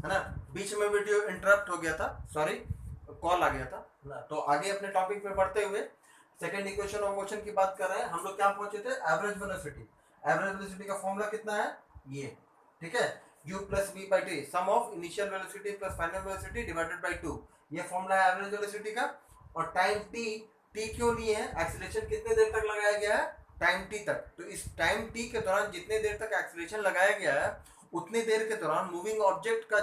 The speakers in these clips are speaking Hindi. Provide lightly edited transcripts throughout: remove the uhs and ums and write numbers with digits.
है ना। बीच में वीडियो इंटरप्ट हो गया था, सॉरी, कॉल आ गया था ना। तो आगे अपने टॉपिक पे बढ़ते हुए सेकंड इक्वेशन ऑफ मोशन की बात कर रहे हैं हम लोग। क्या पहुंचे थे, एवरेज वेलोसिटी। एवरेज वेलोसिटी का फॉर्मूला कितना है, ये, ठीक है, u plus v by t, sum of initial velocity plus final velocity divided by 2। ये फॉर्मूला है एवरेज वेलोसिटी का। और टाइम टी, टी क्यों लिए है, एक्सीलरेशन कितने देर तक लगाया गया है, टाइम टी तक। तो इस टाइम टी के दौरान जितने देर तक एक्सीलरेशन लगाया गया है उतनी देर के दौरान मूविंग ऑब्जेक्ट का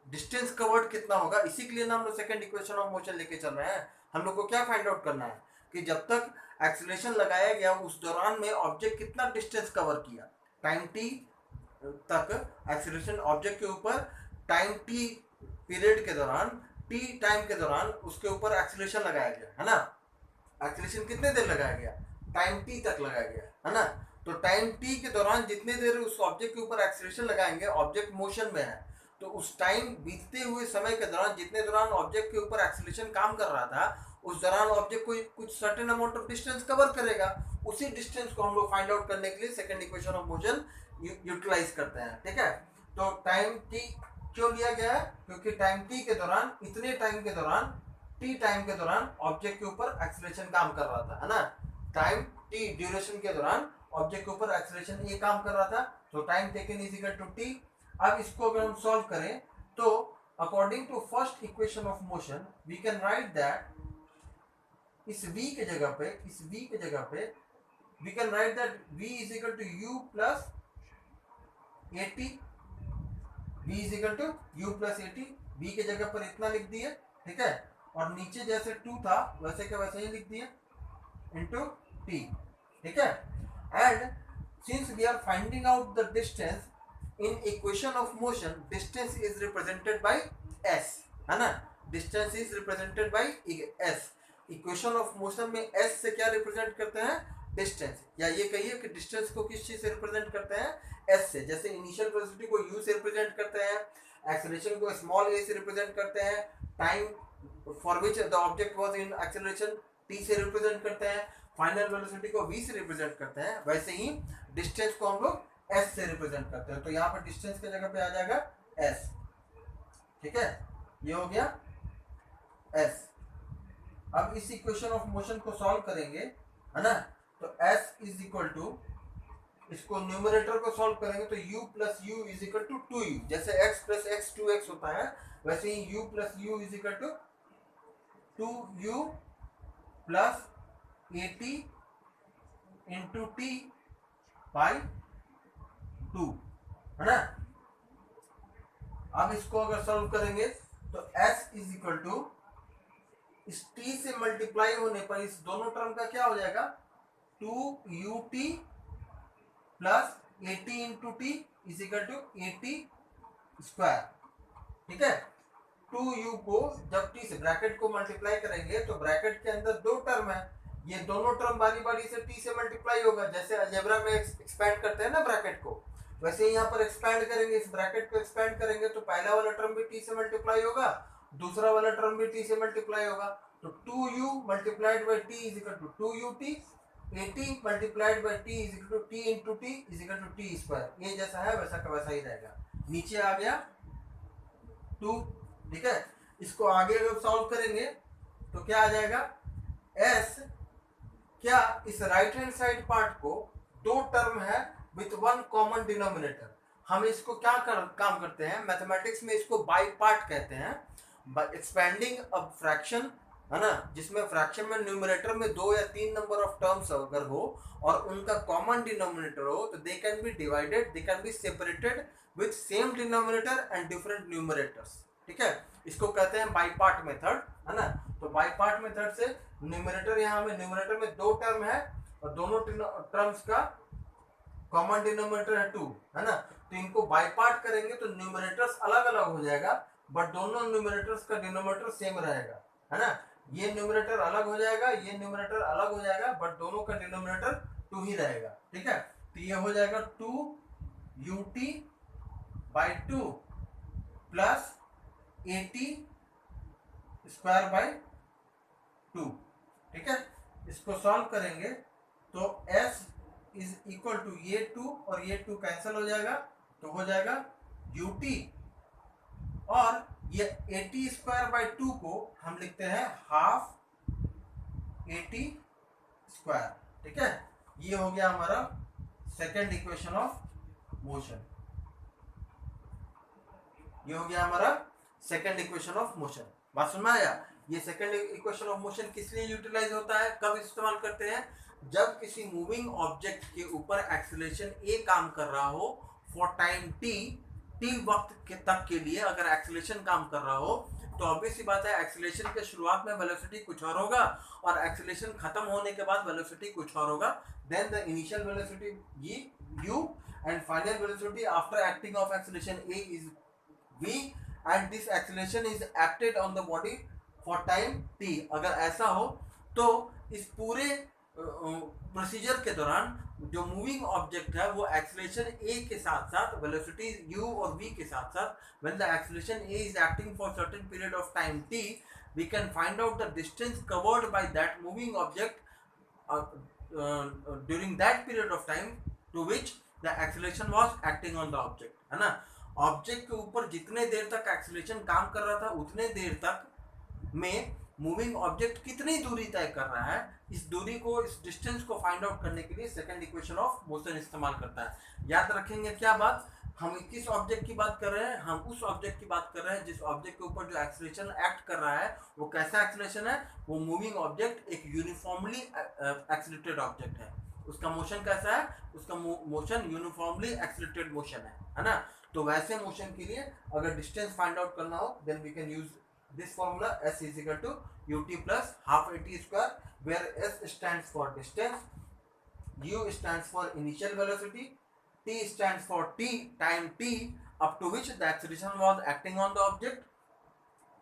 डिस्टेंस कवर्ड कितना होगा। इसी के लिए ना हम लोग सेकंड इक्वेशन ऑफ मोशन लेके चल रहे हैं। हम लोग को क्या फाइंड आउट करना है कि जब तक एक्सीलरेशन लगाया गया उस दौरान में ऑब्जेक्ट कितना डिस्टेंस कवर किया। टाइम टी तक एक्सीलरेशन ऑब्जेक्ट के ऊपर टाइम टी पीरियड के दौरान, टी टाइम के दौरान उसके ऊपर एक्सीलरेशन लगाया गया है ना। एक्सीलरेशन कितने देर लगाया गया, टाइम टी तक लगाया गया है ना। तो टाइम टी के दौरान जितने देर उस ऑब्जेक्ट के ऊपर एक्सीलरेशन लगाएंगे, ऑब्जेक्ट मोशन में है, तो उस टाइम बीतते हुए समय के दौरान जितने दौरान ऑब्जेक्ट के ऊपर एक्सीलरेशन काम कर रहा था उस दौरान ऑब्जेक्ट को कुछ certain amount of distance cover करेगा। उसी डिस्टेंस को हम लोग फाइंड आउट करने के लिए second equation of motion utilise करते हैं, ठीक है। तो टाइम टी क्यों लिया गया है, क्योंकि टाइम टी के दौरान, इतने टाइम के दौरान, टी टाइम के दौरान ऑब्जेक्ट के ऊपर एक्सीलरेशन काम कर रहा था, है ना। टाइम टी ड्यूरेशन के दौरान ऑब्जेक्ट के ऊपर एक्सीलरेशन ये काम कर रहा था। तो time taken is equal to t. अब इसको अगर हम सॉल्व करें तो according to first equation of motion we can write that इस v के जगह पे, इस v के जगह पे we can write that v is equal to u plus a t. v is equal to u plus a t. v के जगह पर इतना लिख दिए, ठीक है। और नीचे जैसे 2 था वैसे के वैसे ही लिख दिए इंटू t, ठीक है। And since we are finding out the distance in equation of motion, distance is represented by s, है ना। Distance is represented by s। Equation of motion में s से क्या रिप्रेजेंट करते हैं, डिस्टेंस। या ये कहिए कि डिस्टेंस को किस चीज से रिप्रेजेंट करते हैं, s से। जैसे इनिशियल वेलोसिटी को u से रिप्रेजेंट करते हैं, एक्सेलरेशन को स्मॉल a से रिप्रेजेंट करते हैं, time for which the object was in acceleration t से रिप्रेजेंट करते हैं, फाइनल वेलोसिटी को v से रिप्रेजेंट करते हैं। वैसे ही डिस्टेंस को हम लोग s से रिप्रेजेंट करते हैं। तो यहाँ पर डिस्टेंस की जगह पे आ जाएगा s, ठीक है। ये हो गया s। अब इस इक्वेशन ऑफ मोशन को सॉल्व करेंगे, है ना। तो s इज इक्वल टू, इसको न्यूमरेटर को सॉल्व करेंगे तो u plus u is equal to 2u। जैसे x प्लस एक्स 2x होता है वैसे ही u plus u is equal to 2u plus a t into t by 2, है ना। अब इसको अगर सॉल्व करेंगे तो s इज इक्वल टू, इस t से मल्टीप्लाई होने पर इस दोनों टर्म का क्या हो जाएगा, 2ut plus a t into t is equal to a t square, ठीक है। 2u को जब t से ब्रैकेट को मल्टीप्लाई करेंगे तो ब्रैकेट के अंदर दो टर्म है, ये दोनों टर्म बारी बारी से t से मल्टीप्लाई होगा। जैसे अलजेब्रा में एक्सपैंड करते हैं ना ब्रैकेट को, वैसे ही यहाँ पर एक्सपैंड करेंगे, इस ब्रैकेट को एक्सपैंड करेंगे तो पहला वाला टर्म भी t से मल्टीप्लाई होगा, दूसरा वाला टर्म भी t से मल्टीप्लाई होगा। तो 2u multiplied by t is equal to 2ut, a t multiplied by t is equal to t into t is equal to t square. ये जैसा है वैसा का वैसा ही रहेगा, नीचे आ गया 2, ठीक है। इसको आगे अगर सॉल्व करेंगे तो क्या आ जाएगा, s क्या इस राइट हैंड साइड पार्ट को दो टर्म है विथ वन कॉमन डिनोमिनेटर। हम इसको क्या काम करते हैं मैथमेटिक्स में, इसको बाई पार्ट कहते हैं। एक्सपेंडिंग अ फ्रैक्शन, है ना, जिसमें फ्रैक्शन में न्यूमरेटर में 2 या 3 नंबर ऑफ टर्म्स अगर हो और उनका कॉमन डिनोमिनेटर हो तो they can be divided, they can be separated with same denominator and different numerators, ठीक है। इसको कहते हैं बाई पार्ट मेथड, है ना। तो बाई पार्ट मेथड से न्यूमरेटर, यहाँ में न्यूमरेटर में दो टर्म है और दोनों टर्म्स का कॉमन डिनोमिनेटर है 2, है ना। तो इनको बाई पार्ट करेंगे तो न्यूमरेटर्स अलग अलग हो जाएगा बट दोनों न्यूमरेटर्स का डिनोमिनेटर सेम रहेगा, है ना। ये न्यूमरेटर अलग हो जाएगा, ये न्यूमरेटर अलग हो जाएगा बट दोनों का डिनोमिनेटर 2 ही रहेगा, ठीक है। तो ये हो जाएगा 2ut by 2 plus a t square by 2, ठीक है। इसको सॉल्व करेंगे तो s इज इक्वल टू ये 2 और ये 2 कैंसिल हो जाएगा तो हो जाएगा ut और ये 80 स्क्वायर बाई 2 को हम लिखते हैं हाफ 80 स्क्वायर। ठीक है, ये हो गया हमारा सेकेंड इक्वेशन ऑफ मोशन। ये हो गया हमारा सेकेंड इक्वेशन ऑफ मोशन। बात समझ में आया? ये सेकेंड इक्वेशन ऑफ मोशन किस लिए यूटिलाइज होता है, कब इस्तेमाल करते हैं? जब किसी मूविंग ऑब्जेक्ट के ऊपर एक्सीलरेशन ए काम कर रहा हो फॉर टाइम टी, टी वक्त के तक के लिए अगर एक्सीलरेशन काम कर रहा हो, तो ऑब्वियस सी बात है एक्सीलरेशन के शुरुआत में वेलोसिटी कुछ और होगा और एक्सीलरेशन खत्म होने के बाद वेलोसिटी कुछ और होगा। Then the initial velocity u and final velocity after acting of acceleration a is v and this acceleration is acted on the body for time t। अगर ऐसा हो तो इस पूरे प्रोसीजर के दौरान जो मूविंग ऑब्जेक्ट है वो एक्सीलरेशन a के साथ साथ वेलोसिटी u और v के साथ साथ when the acceleration a is acting for certain period of time t, we can find out the distance covered by that moving object during that period of time to which the acceleration was acting on the object, है ना। ऑब्जेक्ट के ऊपर जितने देर तक एक्सीलरेशन काम कर रहा था उतने देर तक में मूविंग ऑब्जेक्ट कितनी दूरी तय कर रहा है, इस दूरी को, इस डिस्टेंस को फाइंड आउट करने के लिए सेकंड इक्वेशन ऑफ मोशन इस्तेमाल करता है। याद रखेंगे क्या बात, हम किस ऑब्जेक्ट की बात कर रहे हैं? हम उस ऑब्जेक्ट की बात कर रहे हैं जिस ऑब्जेक्ट के ऊपर जो एक्सीलरेशन एक्ट कर रहा है वो कैसा एक्सीलरेशन है? वो मूविंग ऑब्जेक्ट एक यूनिफॉर्मली एक्सीलरेटेड ऑब्जेक्ट है। उसका मोशन कैसा है? उसका मोशन यूनिफॉर्मली एक्सीलरेटेड मोशन है ना। तो वैसे मोशन के लिए अगर डिस्टेंस फाइंड आउट करना हो then we can use this formula s is equal to ut plus half 80 square, where s stands for distance, u stands for initial velocity, t stands for time t up to which the acceleration was acting on the object,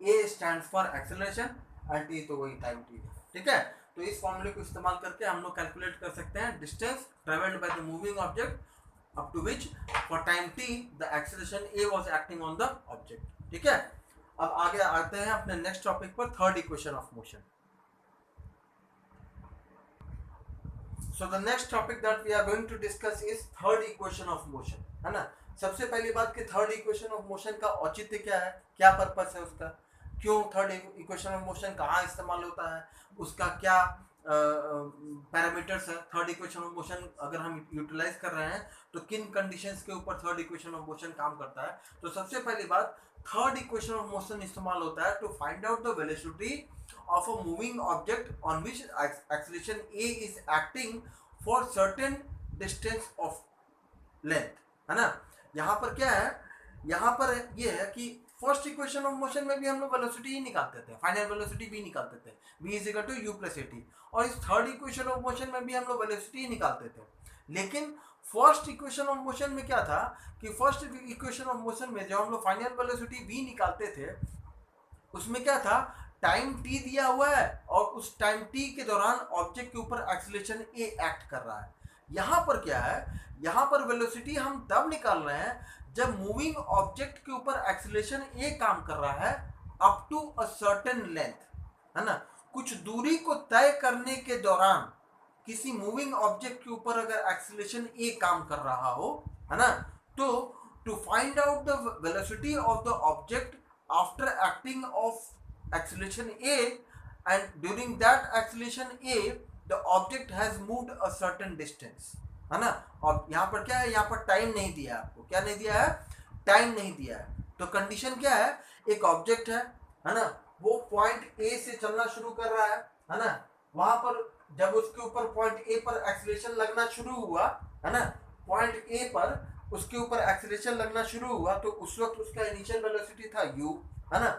a stands for acceleration and t तो वही time t है। ठीक है, तो इस फॉर्मूले को इस्तेमाल करके हम लोग कैलकुलेट कर सकते हैं distance travelled by the moving object up to which for time t the acceleration a was acting on the object. ठीक है, अब आगे आते हैं अपने नेक्स्ट टॉपिक पर, third equation of motion. So the next topic that we are going to discuss is third equation of motion, है ना। सबसे पहली बात कि थर्ड इक्वेशन ऑफ मोशन का औचित्य क्या है, क्या पर्पस है उसका, क्यों थर्ड इक्वेशन ऑफ मोशन कहाँ इस्तेमाल होता है, उसका क्या पैरामीटर्स है। थर्ड इक्वेशन ऑफ मोशन अगर हम यूटिलाइज कर रहे हैं तो किन कंडीशंस के ऊपर थर्ड इक्वेशन ऑफ मोशन काम करता है। तो सबसे पहली बात, थर्ड इक्वेशन ऑफ मोशन इस्तेमाल होता है to find out the velocity of a moving object on which acceleration a is acting for certain distance of length, है ना। यहाँ पर क्या है, यहाँ पर ये है कि फर्स्ट इक्वेशन ऑफ मोशन में भी हम लोग वेलोसिटी ही निकालते थे, फाइनल वेलोसिटी भी निकालते थे, v is equal to u plus at, और इस थर्ड इक्वेशन ऑफ मोशन में भी हम लोग वेलोसिटी ही निकालते थे। लेकिन फर्स्ट इक्वेशन ऑफ मोशन में क्या था कि फर्स्ट इक्वेशन ऑफ मोशन में जब हम लोग फाइनल वेलोसिटी v निकालते थे उसमें क्या था, टाइम t दिया हुआ है और उस टाइम t के दौरान ऑब्जेक्ट के ऊपर एक्सीलरेशन a एक्ट कर रहा है। यहाँ पर क्या है, यहाँ पर वेलोसिटी हम तब निकाल रहे हैं जब मूविंग ऑब्जेक्ट के ऊपर एक्सीलरेशन a काम कर रहा है up to a certain length, है ना। कुछ दूरी को तय करने के दौरान किसी मूविंग ऑब्जेक्ट के ऊपर अगर एक्सीलरेशन a काम कर रहा हो, है ना, तो to find out the velocity of the object after acting of acceleration a and during that acceleration a the object has moved a certain distance, है ना। और यहाँ पर क्या है, यहाँ पर टाइम नहीं दिया आपको, क्या नहीं दिया है, टाइम नहीं दिया है। तो कंडीशन क्या है, एक ऑब्जेक्ट है ना, वो पॉइंट ए से चलना शुरू कर रहा है ना। वहां पर जब उसके ऊपर पॉइंट ए पर एक्सीलरेशन लगना शुरू हुआ, है ना, पॉइंट ए पर उसके ऊपर एक्सीलरेशन लगना शुरू हुआ तो उस वक्त उसका इनिशियल वेलोसिटी था u, है ना।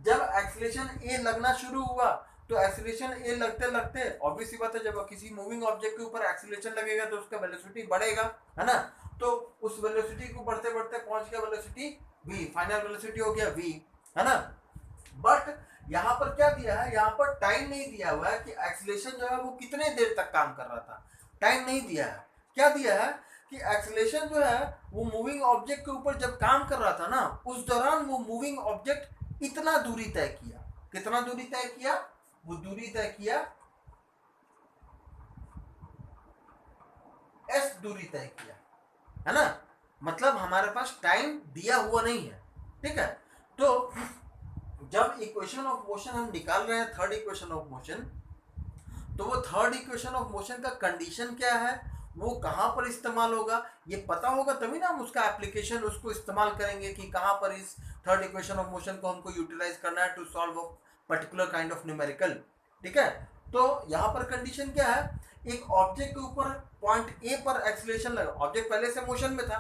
जब एक्सीलरेशन ए लगना शुरू हुआ तो एक्सीलरेशन ए लगते लगते ऑब्वियस सी बात है जब किसी मूविंग ऑब्जेक्ट के ऊपर एक्सीलरेशन लगेगा तो उसका वेलोसिटी बढ़ेगा, है ना। तो उस वेलोसिटी को बढ़ते बढ़ते पहुंच गया वेलोसिटी v, फाइनल वेलोसिटी हो गया v, है ना। बट यहाँ पर क्या दिया है, यहाँ पर टाइम नहीं दिया हुआ है कि एक्सीलरेशन जो है वो कितने देर तक काम कर रहा था, टाइम नहीं दिया है। क्या दिया है कि एक्सीलरेशन जो है वो मूविंग ऑब्जेक्ट के ऊपर जब काम कर रहा था ना उस दौरान वो मूविंग ऑब्जेक्ट इतना दूरी तय किया, कितना दूरी तय किया, वो दूरी तय किया s दूरी तय किया, है ना। मतलब हमारे पास टाइम दिया हुआ नहीं है, ठीक है। तो जब इक्वेशन ऑफ मोशन हम निकाल रहे हैं, थर्ड इक्वेशन ऑफ मोशन, तो वो थर्ड इक्वेशन ऑफ मोशन का कंडीशन क्या है, वो कहाँ पर इस्तेमाल होगा, ये पता होगा तभी ना हम उसका एप्लीकेशन उसको इस्तेमाल करेंगे कि कहाँ पर इस थर्ड इक्वेशन ऑफ मोशन को हमको यूटिलाइज करना है to solve a particular kind of numerical. ठीक है, तो यहाँ पर कंडीशन क्या है, एक ऑब्जेक्ट के ऊपर पॉइंट ए पर एक्सीलरेशन लगा, ऑब्जेक्ट पहले से मोशन में था,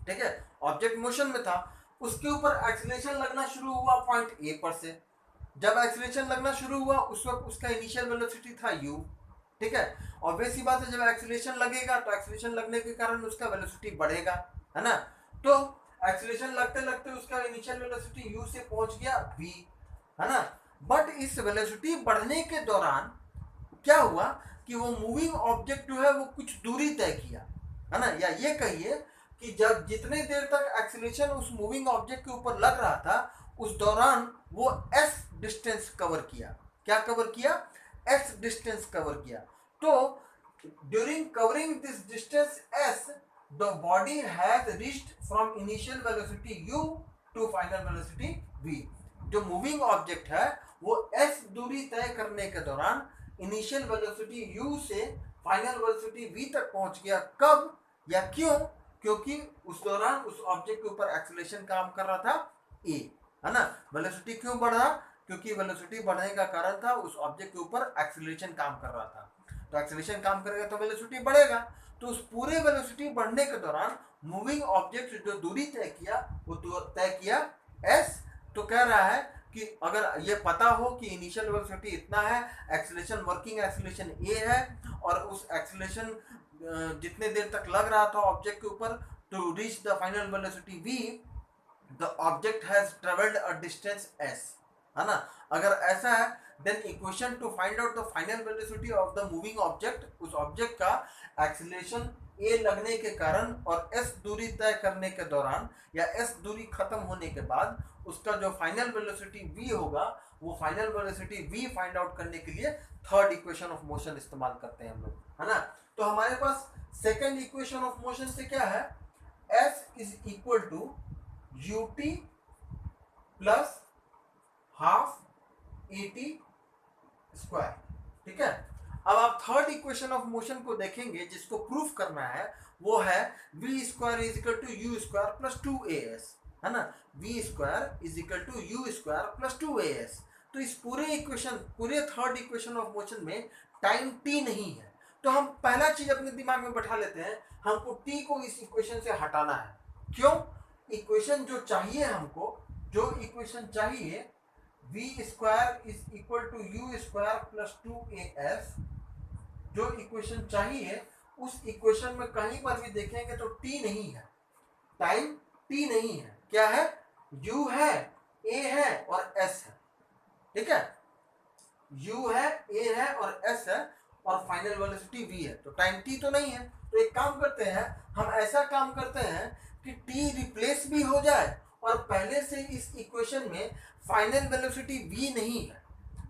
ठीक है, ऑब्जेक्ट मोशन में था, उसके ऊपर एक्सीलरेशन लगना शुरू हुआ पॉइंट ए पर से। जब एक्सीलरेशन लगना शुरू हुआ उस वक्त उसका इनिशियल वेलोसिटी था u। ठीक है, ऑब्वियस सी बात है, जब एक्सीलरेशन लगेगा तो एक्सीलरेशन लगने के कारण उसका वेलोसिटी बढ़ेगा, है ना। तो एक्सीलरेशन लगते लगते उसका इनिशियल वेलोसिटी u से पहुंच गया v, है ना। बट इस वेलोसिटी बढ़ने के दौरान क्या हुआ कि वो मूविंग ऑब्जेक्ट जो है वो कुछ दूरी तय किया, है ना, या ये कहिए कि जब जितने देर तक एक्सीलरेशन उस मूविंग ऑब्जेक्ट के ऊपर लग रहा था उस दौरान वो s डिस्टेंस कवर किया। क्या कवर किया, s डिस्टेंस कवर किया। तो during covering this distance s the body has reached from initial velocity u to final velocity v। जो मूविंग ऑब्जेक्ट है वो s दूरी तय करने के दौरान इनिशियल वेलोसिटी u से फाइनल वेलोसिटी v तक पहुंच गया। कब या क्यों, क्योंकि उस दौरान उस ऑब्जेक्ट के ऊपर एक्सीलरेशन काम कर रहा था a, है ना। वेलोसिटी क्यों बढ़ा, क्योंकि वेलोसिटी बढ़ने का कारण था उस ऑब्जेक्ट के ऊपर एक्सीलरेशन काम कर रहा था, तो एक्सीलरेशन काम करेगा तो वेलोसिटी बढ़ेगा। तो उस पूरे वेलोसिटी बढ़ने के दौरान मूविंग ऑब्जेक्ट जो दूरी तय किया वो तय किया s। तो कह रहा है कि अगर ये पता हो कि इनिशियल वेलोसिटी इतना है, एक्सीलरेशन वर्किंग एक्सीलरेशन a है, और उस एक्सीलरेशन जितने देर तक लग रहा था ऑब्जेक्ट के ऊपर to reach the final velocity v, the object has travelled a distance s, है ना। अगर ऐसा है then equation to find out the final velocity of the moving object, उस ऑब्जेक्ट का एक्सीलरेशन a लगने के कारण और s दूरी तय करने के दौरान या s दूरी खत्म होने के बाद उसका जो फाइनल वेलोसिटी v होगा, वो final velocity v find out करने के लिए थर्ड इक्वेशन ऑफ मोशन इस्तेमाल करते हैं हम लोग, है ना। तो हमारे पास सेकेंड इक्वेशन ऑफ मोशन से क्या है, s is equal to ut plus half at square. ठीक है, अब आप थर्ड इक्वेशन ऑफ मोशन को देखेंगे जिसको प्रूफ करना है, वो है v square is equal to u square plus 2as, है ना। v square is equal to u square plus 2as। तो इस पूरे इक्वेशन, पूरे थर्ड इक्वेशन ऑफ मोशन में टाइम t नहीं है, तो हम पहला चीज अपने दिमाग में बैठा लेते हैं, हमको t को इस इक्वेशन से हटाना है। क्यों, इक्वेशन जो चाहिए हमको, जो इक्वेशन चाहिए v square is equal to u square plus 2as, जो इक्वेशन चाहिए उस इक्वेशन में कहीं पर भी देखेंगे तो t नहीं है, टाइम t नहीं है, क्या है, u है, a है और s है। ठीक है, u है, a है और s है, और फाइनल वेलोसिटी v है, तो टाइम t तो नहीं है। तो एक काम करते हैं, हम ऐसा काम करते हैं कि t रिप्लेस भी हो जाए और पहले से इस इक्वेशन में फाइनल वेलोसिटी v नहीं है,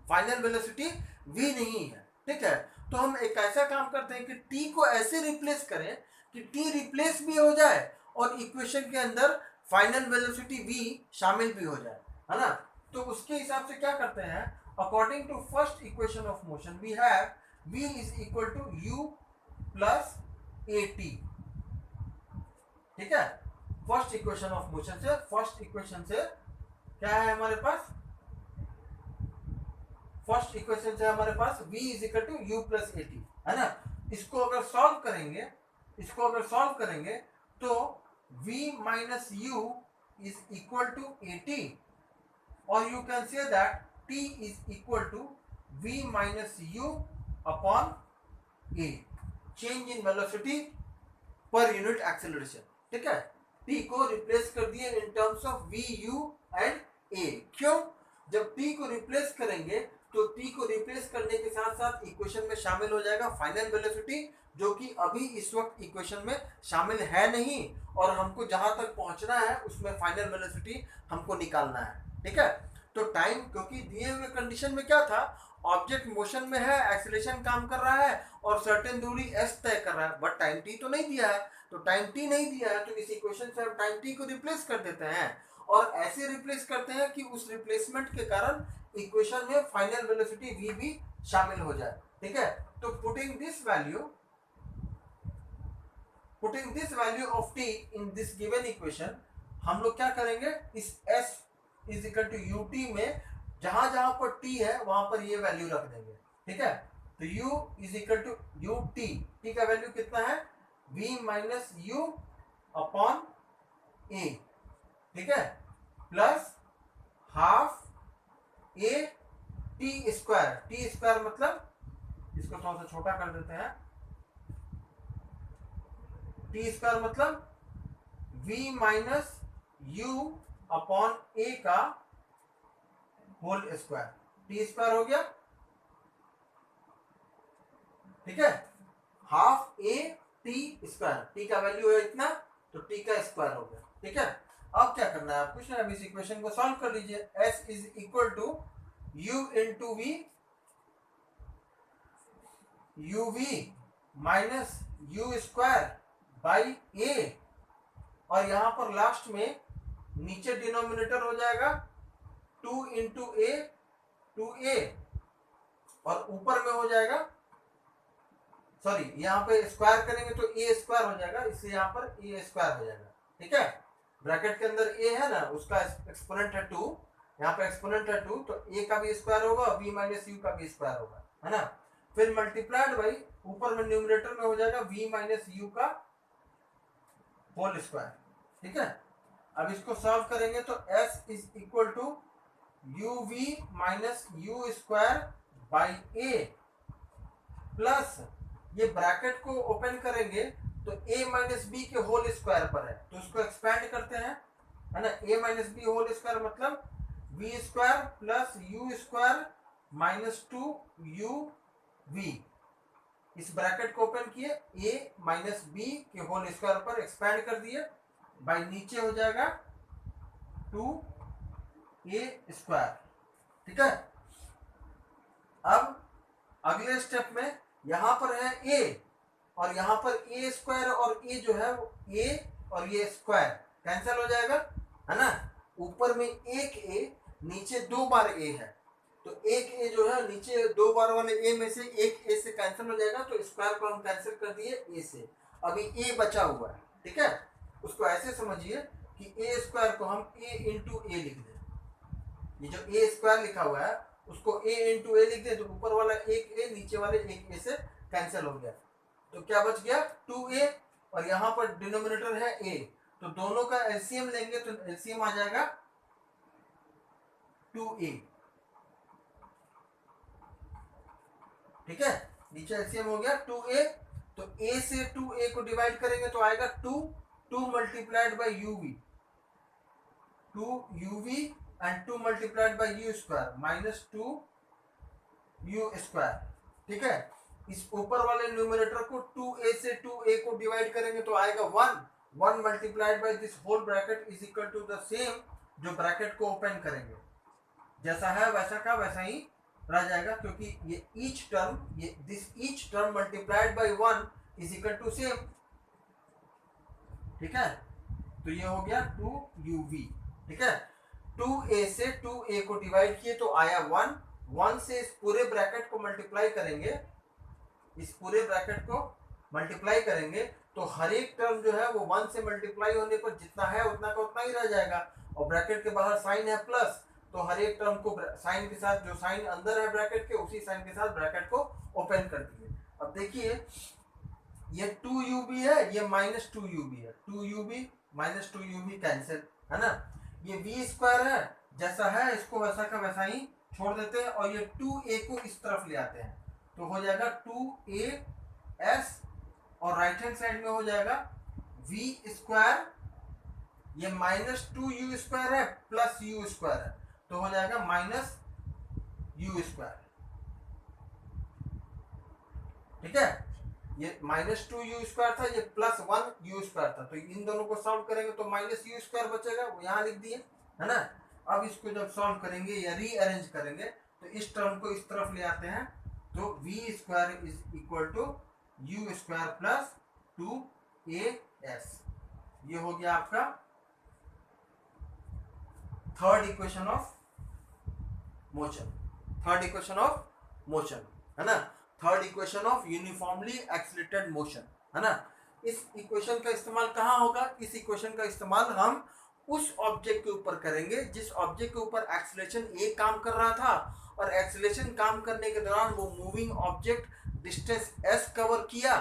फाइनल वेलोसिटी v नहीं है। ठीक है, तो हम एक ऐसा काम करते हैं कि t को ऐसे रिप्लेस करें कि t रिप्लेस भी हो जाए और इक्वेशन के अंदर फाइनल वेलोसिटी v शामिल भी हो जाए, है ना। तो उसके हिसाब से क्या करते हैं, according to first equation of motion we have v is equal to u plus at। ठीक है, फर्स्ट इक्वेशन ऑफ मोशन से, फर्स्ट इक्वेशन से क्या है हमारे पास, फर्स्ट इक्वेशन से हमारे पास v is equal to u plus at, है ना। इसको अगर सॉल्व करेंगे, इसको अगर सॉल्व करेंगे तो v minus u is equal to at, और you can say that t is equal to v minus u upon a, change in velocity per unit acceleration. ठीक है, t को रिप्लेस कर दिए in terms of v u and a। क्यों, जब t को रिप्लेस करेंगे तो t को रिप्लेस करने के साथ साथ इक्वेशन में शामिल हो जाएगा फाइनल वेलोसिटी, जो कि अभी इस वक्त इक्वेशन में शामिल है नहीं, और हमको जहां तक पहुंचना है उसमें फाइनल वेलोसिटी हमको निकालना है। ठीक है, तो टाइम, क्योंकि दिए हुए कंडीशन में क्या था, ऑब्जेक्ट मोशन में है, एक्सीलरेशन काम कर रहा है और सर्टेन दूरी s तय कर रहा है, बट टाइम t तो नहीं दिया है, तो टाइम t नहीं दिया है तो इस इक्वेशन से हम टाइम t को रिप्लेस कर देते हैं और ऐसे रिप्लेस करते हैं कि उस रिप्लेसमेंट के कारण इक्वेशन में फाइनल वेलोसिटी v भी शामिल हो जाए। ठीक है, तो putting this value of t in this given equation, हम लोग क्या करेंगे, इस s is equal to u t में जहां जहां पर t है वहां पर ये वैल्यू रख देंगे। ठीक है, तो u is equal to u t का वैल्यू कितना है, v minus u upon a। ठीक है, plus half a t square मतलब इसको थोड़ा सा छोटा कर देते हैं, टी स्क्वायर मतलब v minus u upon a का होल स्क्वायर, टी स्क्वायर हो गया। ठीक है, half a t square, t का वैल्यू है इतना तो टी का स्क्वायर हो गया। ठीक है, अब क्या करना है, आप कुछ ना, अब इस इक्वेशन को सॉल्व कर लीजिए। s is equal to u into v, u v minus u square by a, और यहां पर लास्ट में नीचे डिनोमिनेटर हो जाएगा 2 इंटू ए 2a, और ऊपर में हो जाएगा, सॉरी यहाँ पे स्क्वायर करेंगे तो a स्क्वायर हो जाएगा, इससे यहाँ पर a स्क्वायर हो जाएगा। ठीक है, ब्रैकेट के अंदर a है ना, उसका एक्सपोनेंट है 2, यहाँ पे एक्सपोनेंट है 2, तो a का भी स्क्वायर होगा, v माइनस यू का भी स्क्वायर होगा, है ना। फिर मल्टीप्लाइड बाई ऊपर में न्यूमरेटर में हो जाएगा v माइनस यू का होल स्क्वायर। ठीक है, अब इसको सॉल्व करेंगे तो s is equal to u v minus u square by a, plus ये ब्रैकेट को ओपन करेंगे तो a माइनस बी के होल स्क्वायर पर है, तो उसको एक्सपैंड करते हैं, है ना। a minus b whole square मतलब v square plus u square minus 2 u v, इस ब्रैकेट को ओपन किए, a माइनस बी के होल स्क्वायर पर एक्सपैंड कर दिए, बाई नीचे हो जाएगा 2a स्क्वायर। ठीक है, अब अगले स्टेप में यहां पर है a, और यहां पर a स्क्वायर और a जो है वो a और ये स्क्वायर कैंसिल हो जाएगा, है ना। ऊपर में एक a, नीचे 2 बार a है, तो एक a जो है नीचे 2 बार वाले a में से एक a से कैंसिल हो जाएगा, तो स्क्वायर को हम कैंसिल कर दिए a से, अभी a बचा हुआ है। ठीक है, उसको ऐसे समझिए कि a स्क्वायर को हम a इंटू a लिख दें, ये जो a स्क्वायर लिखा हुआ है उसको a इंटू a लिख दें, तो ऊपर वाला एक a नीचे वाले एक a से कैंसिल हो गया, तो क्या बच गया 2a, और यहाँ पर डिनोमिनेटर है a, तो दोनों का एलसीएम लेंगे तो एलसीएम आ जाएगा 2a। ठीक है, नीचे एलसीएम हो गया 2a, तो a से 2a को डिवाइड करेंगे तो आएगा 2 multiplied by UV, 2uv and 2 multiplied by you square minus 2u square. ठीक है, इस ऊपर वाले न्यूमरेटर को 2a से 2a को डिवाइड करेंगे तो आएगा 1 multiplied by this whole bracket is equal to the same, जो ब्रैकेट को ओपन करेंगे जैसा है वैसा का वैसा ही रह जाएगा, क्योंकि ये each term multiplied by 1 is equal to same. ठीक है, तो ये हो गया 2uv। ठीक है, 2a से 2a को डिवाइड किए तो आया 1 से इस पूरे ब्रैकेट को मल्टीप्लाई करेंगे, इस पूरे ब्रैकेट को मल्टीप्लाई करेंगे तो हर एक टर्म जो है वो 1 से मल्टीप्लाई होने पर जितना है उतना का उतना ही रह जाएगा, और ब्रैकेट के बाहर साइन है प्लस, तो हर एक टर्म को साइन के साथ, जो साइन अंदर है ब्रैकेट के उसी साइन के साथ ब्रैकेट को ओपन कर दिए। अब देखिए ये 2ub है, ये माइनस 2ub है, 2ub माइनस 2ub कैंसिल, है ना। ये v स्क्वायर है, जैसा है इसको वैसा का वैसा ही छोड़ देते हैं, और ये 2a को इस तरफ ले आते हैं तो हो जाएगा 2as, और राइट हैंड साइड में हो जाएगा v स्क्वायर, ये माइनस 2u स्क्वायर है प्लस u स्क्वायर है, तो हो जाएगा माइनस u स्क्वायर। ठीक है, ये माइनस 2u स्क्वायर था, ये प्लस 1u स्क्वायर था, तो इन दोनों को सॉल्व करेंगे तो माइनस u स्क्वायर बचेगा, वो यहाँ लिख दिए, है ना। अब इसको जब सॉल्व करेंगे या रीअरेंज करेंगे तो इस टर्म को इस तरफ ले आते हैं, तो v square is equal to u square plus 2as, ये हो गया आपका third equation of motion, third equation of motion, है ना, third equation of uniformly accelerated motion, है ना। इस इक्वेशन का इस्तेमाल कहाँ होगा? इस इक्वेशन का इस्तेमाल हम उस ऑब्जेक्ट के ऊपर करेंगे जिस ऑब्जेक्ट के ऊपर एक्सीलरेशन ए काम कर रहा था, और एक्सीलरेशन काम करने के दौरान वो moving object distance S cover किया,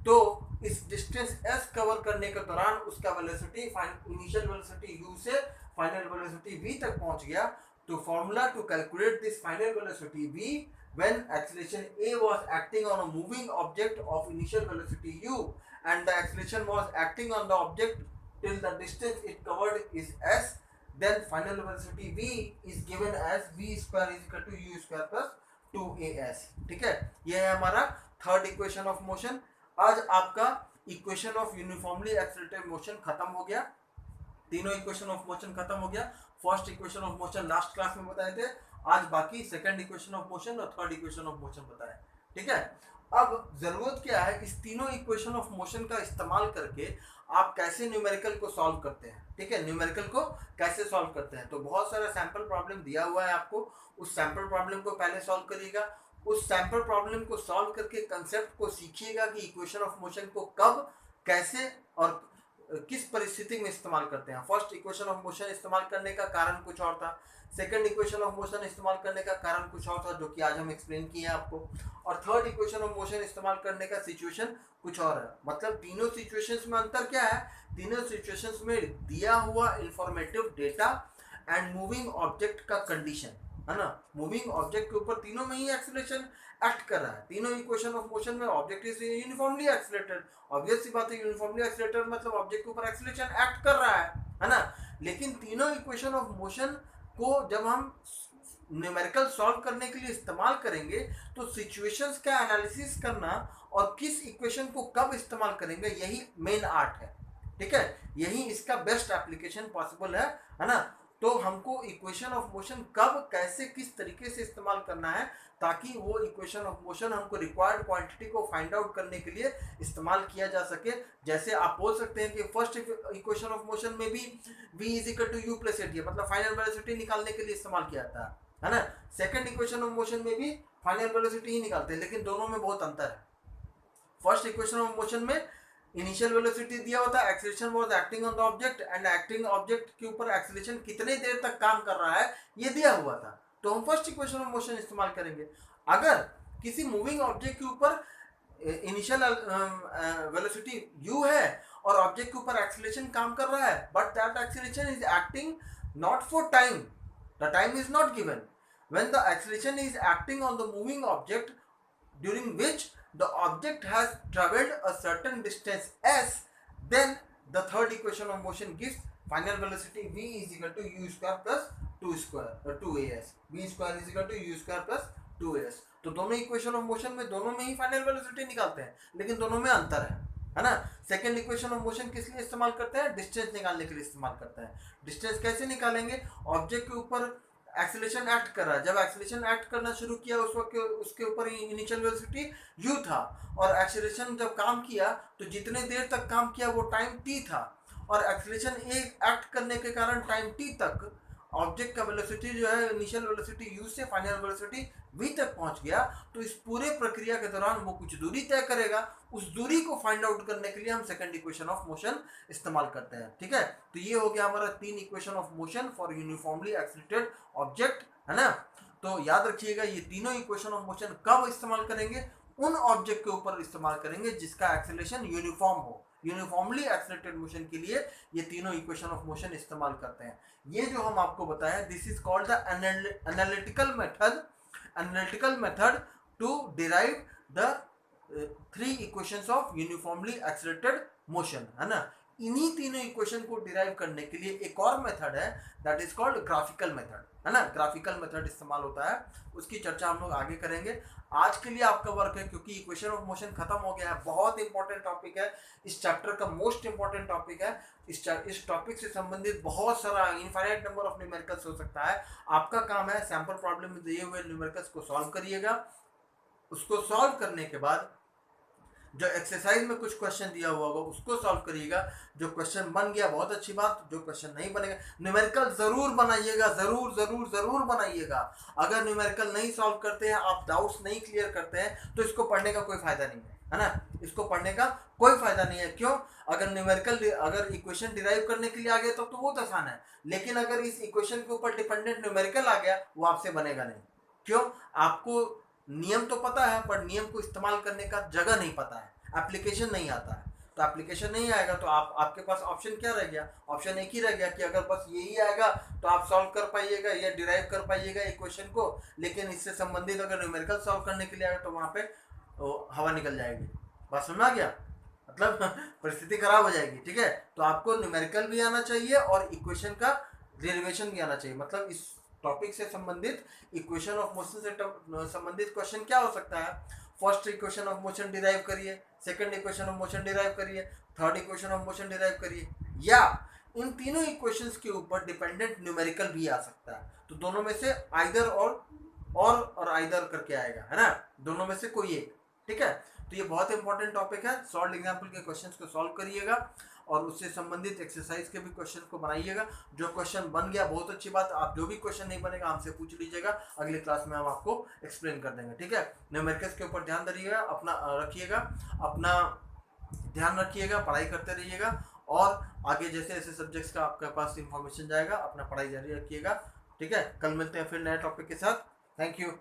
तो इस डिस्टेंस एस कवर करने के दौरान उसका वेलोसिटी इनिशियल वेलोसिटी u से फाइनल वेलोसिटी v तक पहुंच गया। तो formula to calculate this final velocity v when acceleration a was acting on a moving object of initial velocity u and the acceleration was acting on the object till the distance it covered is s, then final velocity v is given as v square is equal to u square plus 2as। ठीक है, ये है हमारा थर्ड इक्वेशन ऑफ मोशन। आज आपका equation of uniformly accelerated motion खत्म हो गया, तीनों इक्वेशन ऑफ मोशन खत्म हो गया। First equation of motion last class में बताए थे, आज बाकी सेकंड इक्वेशन ऑफ मोशन और थर्ड इक्वेशन ऑफ मोशन बताए। ठीक है, अब जरूरत क्या है, इस तीनों इक्वेशन ऑफ मोशन का इस्तेमाल करके आप कैसे न्यूमेरिकल को सॉल्व करते हैं। ठीक है, न्यूमेरिकल को कैसे सॉल्व करते हैं, तो बहुत सारा सैंपल प्रॉब्लम दिया हुआ है आपको, उस सैंपल प्रॉब्लम को पहले सॉल्व करिएगा। उस सैंपल प्रॉब्लम को सॉल्व करके कंसेप्ट को सीखिएगा कि इक्वेशन ऑफ मोशन को कब, कैसे और किस परिस्थिति में इस्तेमाल करते हैं। फर्स्ट इक्वेशन ऑफ मोशन इस्तेमाल करने का कारण कुछ और था, सेकंड इक्वेशन ऑफ मोशन इस्तेमाल करने का कारण कुछ और था जो कि आज हम एक्सप्लेन किए आपको, और थर्ड इक्वेशन ऑफ मोशन इस्तेमाल करने का सिचुएशन कुछ और है। मतलब तीनों सिचुएशंस में अंतर क्या है, तीनों सिचुएशंस में दिया हुआ informative data and moving object का कंडीशन, है ना, मूविंग ऑब्जेक्ट के ऊपर तीनों में ही एक्सीलरेशन एक्ट कर रहा है। तीनों इक्वेशन ऑफ मोशन में object is uniformly accelerated, obvious सी बात है, यूनिफॉर्मली एक्सीलरेटेड मतलब ऑब्जेक्ट के ऊपर एक्सीलरेशन एक्ट कर रहा है ना। लेकिन तीनों इक्वेशन ऑफ मोशन को जब हम न्यूमेरिकल सॉल्व करने के लिए इस्तेमाल करेंगे तो सिचुएशंस का एनालिसिस करना और किस इक्वेशन को कब इस्तेमाल करेंगे, यही मेन आर्ट है। ठीक है, यही इसका बेस्ट एप्लीकेशन पॉसिबल है ना। तो हमको इक्वेशन ऑफ मोशन कब, कैसे, किस तरीके से इस्तेमाल करना है ताकि वो इक्वेशन ऑफ मोशन हमको रिक्वायर्ड क्वांटिटी को फाइंड आउट करने के लिए इस्तेमाल किया जा सके। जैसे आप बोल सकते हैं कि फर्स्ट इक्वेशन ऑफ मोशन में भी v is equal to u plus at, मतलब फाइनल वेलोसिटी निकालने के लिए इस्तेमाल किया जाता है ना। सेकंड इक्वेशन ऑफ मोशन में भी फाइनल वेलोसिटी ही निकालते हैं, लेकिन दोनों में बहुत अंतर है। फर्स्ट इक्वेशन ऑफ मोशन में इनिशियल वेलोसिटी दिया होता है, acceleration was acting on the object and acting object के ऊपर एक्सीलरेशन कितने देर तक काम कर रहा है ये दिया हुआ था, तो हम फर्स्ट इक्वेशन ऑफ मोशन इस्तेमाल करेंगे। अगर किसी मूविंग ऑब्जेक्ट के ऊपर इनिशियल वेलोसिटी u है और ऑब्जेक्ट के ऊपर एक्सीलरेशन काम कर रहा है, but that acceleration is acting not for time, the time is not given, when the acceleration is acting on the moving object during which the object has traveled a certain distance s, then the third equation of motion gives final velocity v is equal to u square plus 2as, v square is equal to u square plus 2as। तो दोनों इक्वेशन ऑफ मोशन में दोनों में ही फाइनल वेलोसिटी निकालते हैं, लेकिन दोनों में अंतर है ना। सेकंड इक्वेशन ऑफ मोशन किस लिए इस्तेमाल करते हैं, डिस्टेंस निकालने के लिए इस्तेमाल करते हैं। डिस्टेंस कैसे निकालेंगे, ऑब्जेक्ट के ऊपर एक्सीलरेशन एक्ट कर रहा है, जब एक्सीलरेशन एक्ट करना शुरू किया उस वक्त उसके ऊपर इनिशियल वेलोसिटी u था, और एक्सीलरेशन जब काम किया तो जितने देर तक काम किया वो टाइम t था, और एक्सीलरेशन एक्ट करने के कारण टाइम t तक ऑब्जेक्ट का वेलोसिटी जो है इनिशियल वेलोसिटी u से फाइनल वेलोसिटी v तक पहुंच गया। तो इस पूरे प्रक्रिया के दौरान वो कुछ दूरी तय करेगा, उस दूरी को फाइंड आउट करने के लिए हम सेकंड इक्वेशन ऑफ मोशन इस्तेमाल करते हैं। ठीक है, तो ये हो गया हमारा तीन equation of motion for uniformly accelerated object, है ना। तो याद रखिएगा ये तीनों इक्वेशन ऑफ मोशन कब इस्तेमाल करेंगे, उन ऑब्जेक्ट के ऊपर इस्तेमाल करेंगे जिसका एक्सीलरेशन यूनिफॉर्म हो। यूनिफॉर्मली एक्सीलरेटेड मोशन के लिए ये तीनों इक्वेशन ऑफ मोशन इस्तेमाल करते हैं। ये जो हम आपको बताया, this is called the analytical method to derive the three equations of uniformly accelerated motion, है ना। इन्हीं तीनों इक्वेशन को डिराइव करने के लिए एक और मेथड है, that is called graphical method, है ना। ग्राफिकल मेथड इस्तेमाल होता है, उसकी चर्चा हम लोग आगे करेंगे। आज के लिए आपका वर्क है, क्योंकि इक्वेशन ऑफ मोशन खत्म हो गया है, बहुत इंपॉर्टेंट टॉपिक है, इस चैप्टर का मोस्ट इंपॉर्टेंट टॉपिक है। इस टॉपिक से संबंधित बहुत सारा इनफाइनाइट नंबर ऑफ न्यूमेरिकल्स हो सकता है। आपका काम है सैंपल प्रॉब्लम में दिए हुए न्यूमेरिकल्स को सॉल्व करिएगा, उसको सॉल्व करने के बाद जो एक्सरसाइज में कुछ क्वेश्चन दिया हुआ होगा उसको सॉल्व करिएगा। जो क्वेश्चन बन गया बहुत अच्छी बात, जो क्वेश्चन नहीं बनेगा न्यूमेरिकल जरूर बनाइएगा, जरूर जरूर जरूर बनाइएगा। अगर न्यूमेरिकल नहीं सॉल्व करते हैं, आप डाउट्स नहीं क्लियर करते हैं, तो इसको पढ़ने का कोई फायदा नहीं है ना, इसको पढ़ने का कोई फायदा नहीं है। क्यों? अगर न्यूमेरिकल अगर इक्वेशन डिराइव करने के लिए आ गया तो बहुत आसान है, लेकिन अगर इस इक्वेशन के ऊपर डिपेंडेंट न्यूमेरिकल आ गया वो आपसे बनेगा नहीं। क्यों? आपको नियम तो पता है पर नियम को इस्तेमाल करने का जगह नहीं पता है, एप्लीकेशन नहीं आता है। तो एप्लीकेशन नहीं आएगा तो आपके पास ऑप्शन क्या रह गया? ऑप्शन एक ही रह गया कि अगर बस यही आएगा तो आप सॉल्व कर पाइएगा या डिराइव कर पाइएगा इक्वेशन को, लेकिन इससे संबंधित अगर न्यूमेरिकल सॉल्व करने के लिए आएगा तो वहाँ पे हवा निकल जाएगी। बात समझ में आ गया? मतलब परिस्थिति खराब हो जाएगी। ठीक है, तो आपको न्यूमेरिकल भी आना चाहिए और इक्वेशन का डेरिवेशन भी आना चाहिए। मतलब इस टॉपिक से संबंधित इक्वेशन ऑफ मोशन से संबंधित क्वेश्चन क्या हो सकता है? First equation of motion derive करिए, second equation of motion derive करिए, third equation of motion derive करिए, या इन तीनों इक्वेशंस के ऊपर डिपेंडेंट न्यूमेरिकल भी आ सकता है। तो दोनों में से आइदर और आइदर करके आएगा, है ना, दोनों में से कोई एक। ठीक है, तो ये बहुत इंपॉर्टेंट टॉपिक है। सॉल्व एग्जाम्पल के क्वेश्चंस को सॉल्व करिएगा और उससे संबंधित एक्सरसाइज के भी क्वेश्चन को बनाइएगा। जो क्वेश्चन बन गया बहुत अच्छी बात, आप जो भी क्वेश्चन नहीं बनेगा हमसे पूछ लीजिएगा, अगली क्लास में हम आपको एक्सप्लेन कर देंगे। ठीक है, न्यूमेरिकल्स के ऊपर ध्यान रखिएगा, अपना ध्यान रखिएगा, पढ़ाई करते रहिएगा और आगे जैसे ऐसे सब्जेक्ट्स का आपके पास इंफॉर्मेशन जाएगा, अपना पढ़ाई जारी रखिएगा। ठीक है, कल मिलते हैं फिर नए टॉपिक के साथ। Thank you.